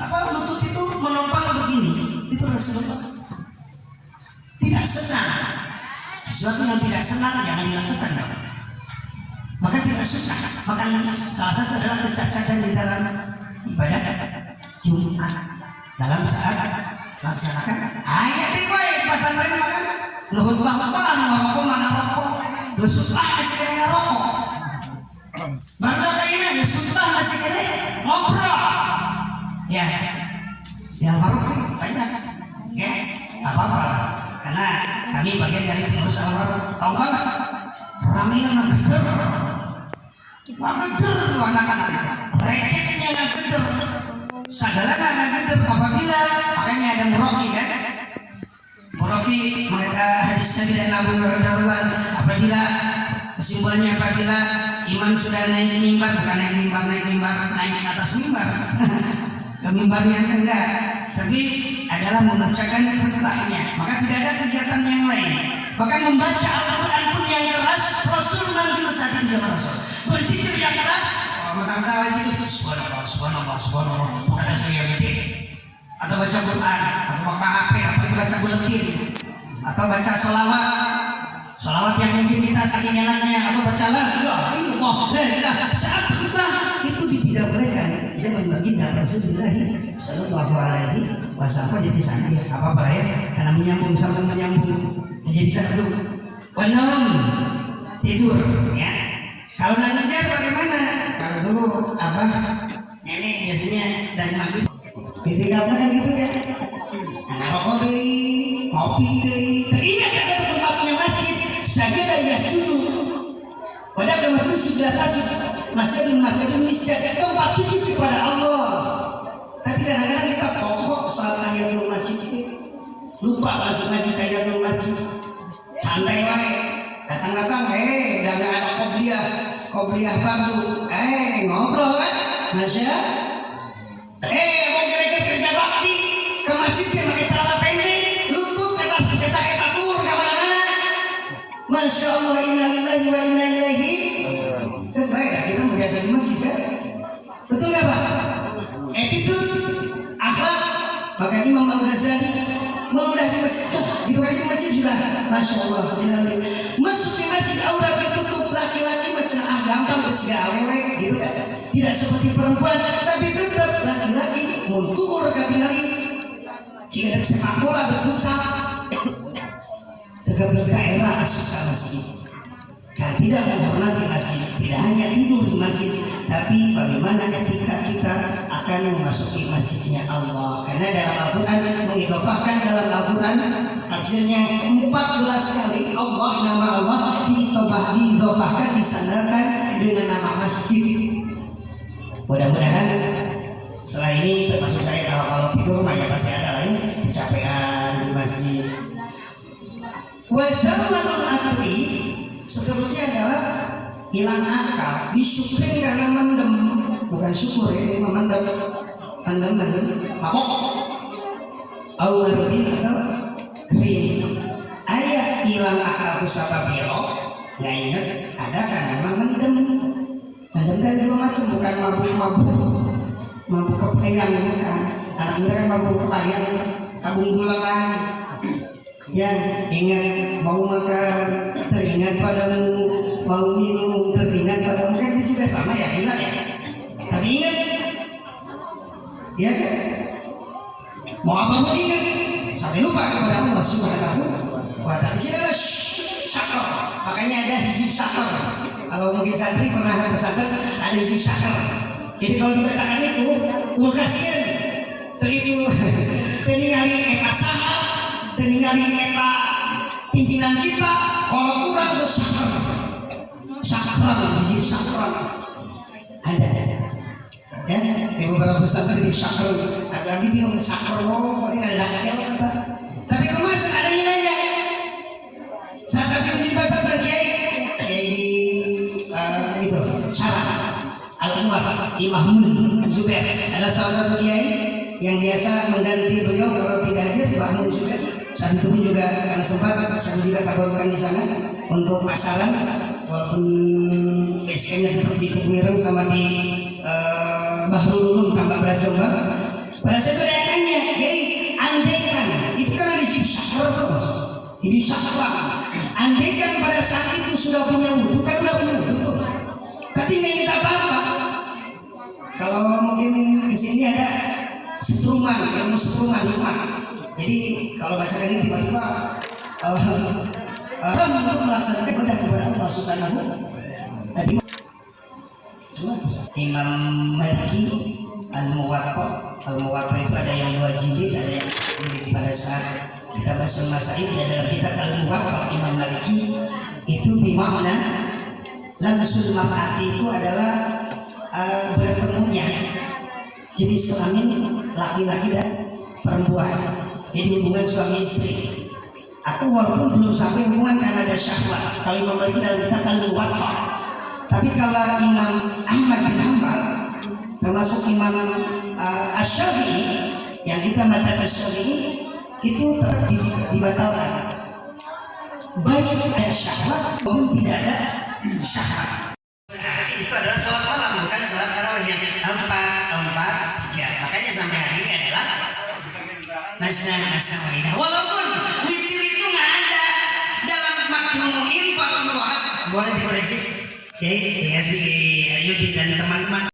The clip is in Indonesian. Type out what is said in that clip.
lutut itu menopang begini, itu Rasulullah tidak senang. Sesuatu yang tidak senang jangan dilakukan dong. Maka tidak sunnah. Maka salah satu adalah kecacatan di dalam ibadah Jumat dalam saat melaksanakan ayat riwayat pesantren makan luhut bahkan rokok mana rokok lusutlah masih kena rokok baru kayaknya lusutlah masih kena ngobrol ya baru banyak ya apa-apa karena kami bagian dari pengurus Al-Waroh tahu banget ramai yang ngeger tuh anak-anak recehnya ngeger sadar ngeger apabila makanya ada muroki kan muroki hadis Nabi dan Abu Hurairah apabila kesimpulannya apabila imam sudah naik mimbar bukan naik mimbar naik ke atas mimbar ke mimbarnya enggak tapi adalah membacakan khutbahnya maka tidak ada kegiatan yang lain bahkan membaca Al-Quran pun yang keras Rasul manggil saat itu zaman Rasul berzikir yang keras mentang-mentang lagi itu subhanallah bukan ada yang gede atau baca Quran atau baca HP apalagi baca buletin atau baca sholawat yang mungkin kita saking enaknya atau baca la ilaha illallah saat khutbah itu dipidamkan zaman baginda Rasulullah sallallahu alaihi wasallam jadi sangat apa-apa ya karena menyambung menjadi satu wanam tidur ya kalau ngejar bagaimana kalau dulu abah nenek biasanya dari maghrib ditinggalkan kan gitu ya anak rokok beli kopi beli ingat ada tempatnya masjid saja ya susu padahal masjid sudah tasuk masjid tempat sujud kepada Allah tapi kadang-kadang kita pokok saat tahiyatul masjid lupa masuk masjid tahiyatul masjid santai wae datang dan ada kopiah baru ngobrol kan masya mau kira-kira kerja bakti ke masjid yang pakai celana pendek lutut kata tur kemana-mana masya Allah innalillahi wa inna ilaihi kan baik kita biasa di masjid ya betul nggak Pak attitude akhlak maka Imam Al-Ghazali memudah di masjid gitu aja masjid sudah masya Allah masuk di masjid aurat ditutup laki-laki macam gampang bercegah awewe gitu kan tidak seperti perempuan tapi tetap laki-laki muntur kabinari jika ada sepak bola berfutsal tegap daerah asuh masjid dan tidak menghormati masjid tidak hanya tidur di masjid tapi bagaimana ketika kita akan memasuki masjidnya Allah karena dalam Al-Quran mengidhofahkan dalam Al-Quran tafsirnya 14 kali Allah nama Allah diidhofahkan disandarkan dengan nama masjid mudah-mudahan setelah ini termasuk saya kalau tidur banyak pasti ada lain kecapean di masjid wajamanul akli seterusnya adalah hilang akal disyukurin karena mendem bukan syukur ya memendam mabok awaludin atau krim ayat hilang akal kusapa biro nggak ingat ada kan memang mendem kan dua macam bukan mabuk kepayang bukan anak muda kan mabuk kepayang tabung bulangan yang ingat mau makan teringat padamu mau minum teringat padamu kan itu juga sama ya hilang ya tapi ingat ya kan mau apa mau ingat sampai lupa kepada Allah subhanahu wa ta'ala sini syakar makanya ada hijab syakar kalau mungkin santri pernah pesantren ada hijab syakar jadi kalau dibacakan itu kasihan itu teningali eka sahab teningali eka pimpinan kita kalau kurang syakran hijab syakran ada ya di beberapa pesantren di syakran ada lagi bilang syakran ini ada dakil tapi kemasan ada nilainya saat kami menjadi pesantren kiai di itu Syarah Al-Anwar Imam Zubair ada salah satu kiai yang biasa mengganti beliau kalau tidak hadir Imam Zubair saat itu juga karena sempat saya juga kabarkan di sana untuk pasaran walaupun SK-nya di Kewireng sama di Bahrul Ulum Tambak Beras Jombang Pada saat itu ada nanya, hei, andaikan, itu kan ada jib syakar tuh, ini syakar. Andaikan pada saat itu sudah punya wudhu, kan udah punya wudhu tuh. Tapi nggak ingat apa-apa. Kalau mungkin di sini ada setruman, ilmu setruman rumah. Jadi kalau baca ini tiba-tiba untuk melaksanakan ibadah kepada Allah Subhanahu wa Ta'ala. Imam Maliki Al-Muwatta itu ada yang 2 jilid, ada yang pada saat kita bahas masail di dalam kitab Al-Muwatta Imam Maliki itu bermakna langsung mafati itu adalah bertemunya jenis kelamin laki-laki dan perempuan, jadi hubungan suami istri. Aku walaupun belum sampai hubungan karena ada syahwat, kalau Imam Maliki dalam kitab Al-Muwatta. Tapi kalau Imam Ahmad bin Hanbal termasuk Imam Asy-Syafi'i yang kita mata Asy-Syafi'i itu tetap dibatalkan, baik ada syahwat maupun tidak ada syahwat. Itu adalah sholat malam, bukan sholat tarawih yang 4 ya. Makanya sampai hari ini adalah masna waidah. Walaupun witir itu nggak ada dalam makhluk infak, boleh dikoreksi. Oke, Yudi dan teman-teman.